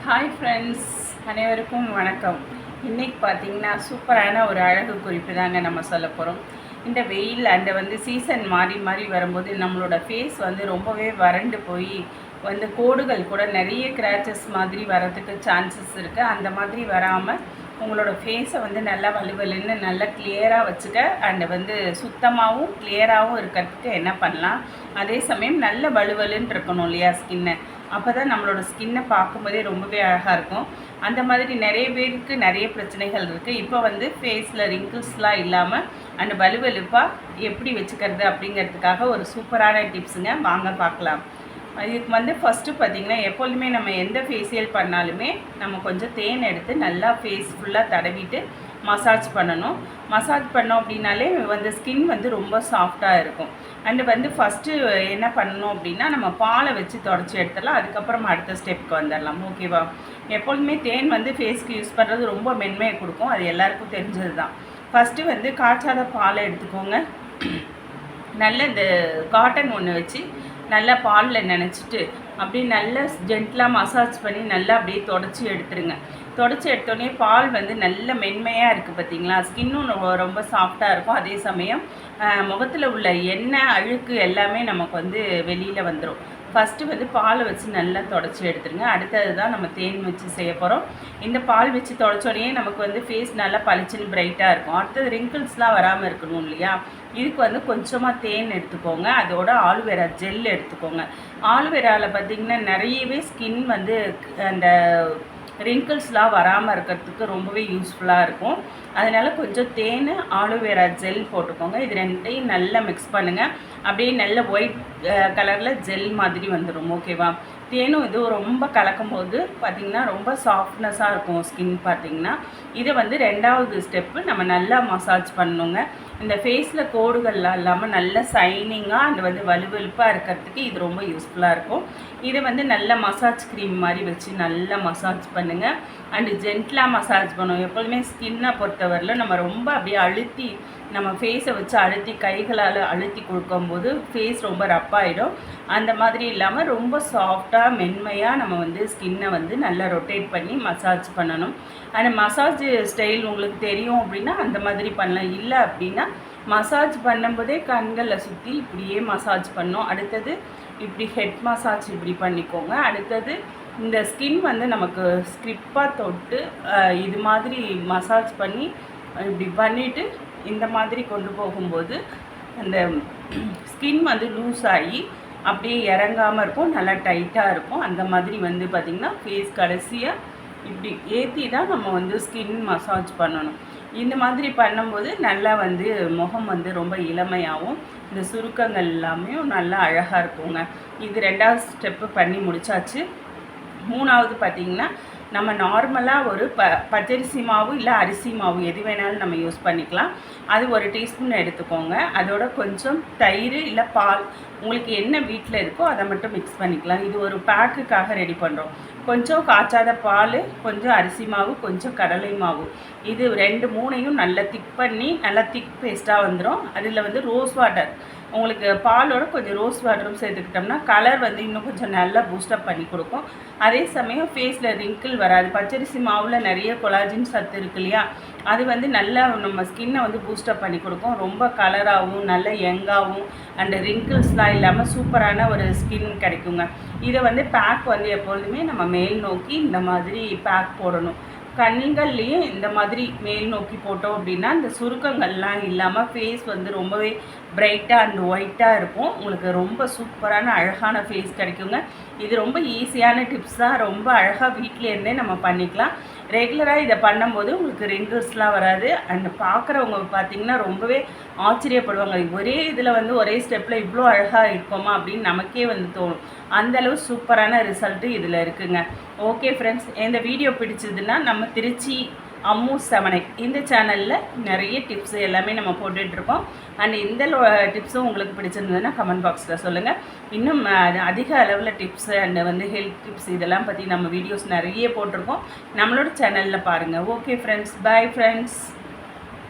Hi friends, அனைவருக்கும் வணக்கம். இன்றைக்கி பார்த்திங்கன்னா சூப்பரான ஒரு அழகு குறிப்பு தாங்க நம்ம சொல்ல போகிறோம். இந்த வெயில் சீசன் மாறி மாறி வரும்போது நம்மளோட ஃபேஸ் ரொம்பவே வறண்டு போய் கோடுகள் கூட நிறைய கிராச்சஸ் மாதிரி வரதுக்கு சான்சஸ் இருக்குது. அந்த மாதிரி வராமல் உங்களோட ஃபேஸை நல்லா வலுவலுன்னு நல்லா கிளியராக வச்சுக்க அண்டு சுத்தமாகவும் கிளியராகவும் இருக்கிறதுக்கு என்ன பண்ணலாம், அதே சமயம் நல்ல வலுவலுன்னு இருக்கணும் இல்லையா ஸ்கின்னை. அப்போ தான் நம்மளோட ஸ்கின்னை பார்க்கும்போதே ரொம்பவே அழகாக இருக்கும். அந்த மாதிரி நிறைய பேருக்கு நிறைய பிரச்சனைகள் இருக்குது. இப்போ ஃபேஸில் ரிங்கிள்ஸ்லாம் இல்லாமல் அண்டு வலுவலுப்பாக எப்படி வச்சுக்கிறது அப்படிங்கிறதுக்காக ஒரு சூப்பரான டிப்ஸுங்க, வாங்க பார்க்கலாம். இதுக்கு ஃபஸ்ட்டு பார்த்திங்கன்னா, எப்பொழுதுமே நம்ம எந்த ஃபேஷியல் பண்ணாலுமே நம்ம கொஞ்சம் தேன் எடுத்து நல்லா ஃபேஸ் ஃபுல்லாக தடவிட்டு மசாஜ் பண்ணணும். மசாஜ் பண்ணோம் அப்படின்னாலே ஸ்கின் ரொம்ப சாஃப்டாக இருக்கும். அண்டு ஃபஸ்ட்டு என்ன பண்ணணும் அப்படின்னா, நம்ம பாலை வச்சு தொடச்சி எடுத்துடலாம். அதுக்கப்புறம் அடுத்த ஸ்டெப்புக்கு வந்துடலாம். ஓகேவா? எப்பொழுதுமே தேன் ஃபேஸ்க்கு யூஸ் பண்ணுறது ரொம்ப மென்மையை கொடுக்கும். அது எல்லாருக்கும் தெரிஞ்சது தான். ஃபஸ்ட்டு காய்ச்சாத பாலை எடுத்துக்கோங்க. நல்ல இந்த காட்டன் ஒன்று வச்சு நல்லா பாலில் நினச்சிட்டு அப்படியே நல்லா ஜென்டலாக மசாஜ் பண்ணி நல்லா அப்படியே தொடச்சி எடுத்துருங்க. தொடச்சி எடுத்தோடனே பால் நல்ல மென்மையாக இருக்குது பார்த்திங்களா. ஸ்கின்னும் ரொம்ப சாஃப்டாக இருக்கும். அதே சமயம் முகத்தில் உள்ள எண்ணெய் அழுக்கு எல்லாமே நமக்கு வெளியில் வந்துடும். ஃபஸ்ட்டு பாலை வச்சு நல்லா தொடச்சி எடுத்துருங்க. அடுத்தது தான் நம்ம தேன் வச்சு செய்ய போகிறோம். இந்த பால் வச்சு தொடச்சோடனே நமக்கு ஃபேஸ் நல்லா பளிச்சுன்னு பிரைட்டாக இருக்கும். அடுத்தது ரிங்கிள்ஸ்லாம் வராமல் இருக்கணும் இல்லையா. இதுக்கு கொஞ்சமாக தேன் எடுத்துக்கோங்க. அதோட ஆலுவேரா ஜெல் எடுத்துக்கோங்க. ஆலுவேராவில் பார்த்திங்கன்னா நிறையவே ஸ்கின் அந்த ரிங்கிள்ஸ்லாம் வராமல் இருக்கிறதுக்கு ரொம்பவே யூஸ்ஃபுல்லாக இருக்கும். அதனால் கொஞ்சம் தேன், ஆலுவேரா ஜெல் போட்டுக்கோங்க. இது ரெண்டையும் நல்லா மிக்ஸ் பண்ணுங்கள். அப்படியே நல்ல ஒயிட் கலரில் ஜெல் மாதிரி வந்துடும். ஓகேவா? தேனும் இதுவும் ரொம்ப கலக்கும் போது பார்த்திங்கன்னா ரொம்ப சாஃப்ட்னஸாக இருக்கும் ஸ்கின். பார்த்திங்கன்னா இதை ரெண்டாவது ஸ்டெப்பு நம்ம நல்லா மசாஜ் பண்ணணுங்க. இந்த ஃபேஸில் கோடுகள்லாம் இல்லாமல் நல்ல சைனிங்காக அண்டு வலுவலுப்பாக இருக்கிறதுக்கு இது ரொம்ப யூஸ்ஃபுல்லாக இருக்கும். இதை நல்ல மசாஜ் க்ரீம் மாதிரி வச்சு நல்லா மசாஜ் பண்ணுங்கள். அண்டு ஜென்டலாக மசாஜ் பண்ணுவோம். எப்போதுமே ஸ்கின்னை பொறுத்தவரையில் நம்ம ரொம்ப அப்படியே அழுத்தி நம்ம ஃபேஸை வச்சு அழுத்தி கைகளால் அழுத்தி கொடுக்கும்போது ஃபேஸ் ரொம்ப ரப்பாகிடும். அந்த மாதிரி இல்லாமல் ரொம்ப சாஃப்டாக மென்மையாக நம்ம ஸ்கின்னை நல்லா ரொட்டேட் பண்ணி மசாஜ் பண்ணணும். அந்த மசாஜ் ஸ்டைல் உங்களுக்கு தெரியும் அப்படின்னா அந்த மாதிரி பண்ணலாம். இல்லை அப்படின்னா மசாஜ் பண்ணும்போதே கண்களில் சுற்றி இப்படியே மசாஜ் பண்ணோம். அடுத்தது இப்படி ஹெட் மசாஜ் இப்படி பண்ணிக்கோங்க. அடுத்தது இந்த ஸ்கின் நமக்கு ஸ்கிரிப்பாக தொட்டு இது மாதிரி மசாஜ் பண்ணி இப்படி பண்ணிவிட்டு இந்த மாதிரி கொண்டு போகும்போது அந்த ஸ்கின் லூஸ் ஆகி அப்படியே இறங்காமல் இருக்கும், நல்லா டைட்டாக இருக்கும். அந்த மாதிரி பார்த்திங்கன்னா ஃபேஸ் கடைசியாக இப்படி ஏற்றி தான் நம்ம ஸ்கின் மசாஜ் பண்ணணும். இந்த மாதிரி பண்ணும்போது நல்லா முகம் ரொம்ப இளமையாகவும் இந்த சுருக்கங்கள் எல்லாமே நல்லா அழகாக இருக்குங்க. இது ரெண்டாவது ஸ்டெப்பு பண்ணி முடித்தாச்சு. மூணாவது பார்த்திங்கன்னா, நம்ம நார்மலாக ஒரு பச்சரிசி மாவு இல்லை அரிசி மாவு எது வேணாலும் நம்ம யூஸ் பண்ணிக்கலாம். அது ஒரு டீஸ்பூன் எடுத்துக்கோங்க. அதோட கொஞ்சம் தயிர் இல்லை பால் உங்களுக்கு என்ன வீட்டில் இருக்கோ அதை மட்டும் மிக்ஸ் பண்ணிக்கலாம். இது ஒரு பேக்குக்காக ரெடி பண்ணுறோம். கொஞ்சம் காய்ச்சாத பால், கொஞ்சம் அரிசி மாவு, கொஞ்சம் கடலை மாவு, இது ரெண்டு மூணையும் நல்லா திக் பண்ணி நல்லா திக் பேஸ்ட்டாக வந்துடும். அதில் ரோஸ் வாட்டர், உங்களுக்கு பாலோட கொஞ்சம் ரோஸ் வாட்டரும் சேர்த்துக்கிட்டோம்னா கலர் இன்னும் கொஞ்சம் நல்லா பூஸ்டப் பண்ணி கொடுக்கும். அதே சமயம் ஃபேஸில் ரிங்கிள் வராது. பச்சரிசி மாவில் நிறைய கொலாஜின் சத்து இருக்கு இல்லையா, அது நல்லா நம்ம ஸ்கின்னை பூஸ்டப் பண்ணி கொடுக்கும். ரொம்ப கலராகவும் நல்ல யங்காகவும் அண்டு ரிங்கிள்ஸ்லாம் இல்லாமல் சூப்பரான ஒரு ஸ்கின் கிடைக்குங்க. இதை பேக் எப்பொழுதுமே நம்ம மேல் நோக்கி இந்த மாதிரி பேக் போடணும். கண்கள்லேயும் இந்த மாதிரி மேல் நோக்கி போட்டோம் அப்படின்னா இந்த சுருக்கங்கள்லாம் இல்லாமல் ஃபேஸ் ரொம்பவே பிரைட்டாக அண்ட் ஒயிட்டாக இருக்கும். உங்களுக்கு ரொம்ப சூப்பரான அழகான ஃபேஸ் கிடைக்குங்க. இது ரொம்ப ஈஸியான டிப்ஸ் தான். ரொம்ப அழகாக வீட்டிலேருந்தே நம்ம பண்ணிக்கலாம். ரெகுலராக இதை பண்ணும்போது உங்களுக்கு ரிங்கிள்ஸ்லாம் வராது. அண்ட் பார்க்குறவங்க பார்த்திங்கன்னா ரொம்பவே ஆச்சரியப்படுவாங்க. ஒரே இதில் ஒரே ஸ்டெப்பில் இவ்வளோ அழகாக இருக்குமா அப்படின்னு நமக்கே தோணும். அந்தளவு சூப்பரான ரிசல்ட்டு இதில் இருக்குங்க. ஓகே ஃப்ரெண்ட்ஸ், இந்த வீடியோ பிடிச்சதுன்னா நம்ம திருச்சி அம்மு செவனை இந்த சேனலில் நிறைய டிப்ஸ் எல்லாமே நம்ம போட்டுட்ருக்கோம். அண்ட் இந்த டிப்ஸும் உங்களுக்கு பிடிச்சிருந்ததுன்னா கமெண்ட் பாக்ஸில் சொல்லுங்கள். இன்னும் அதிக அளவில் டிப்ஸு அண்டு ஹெல்த் டிப்ஸ் இதெல்லாம் பற்றி நம்ம வீடியோஸ் நிறைய போட்டிருக்கோம். நம்மளோட சேனலில் பாருங்கள். Okay friends, bye friends.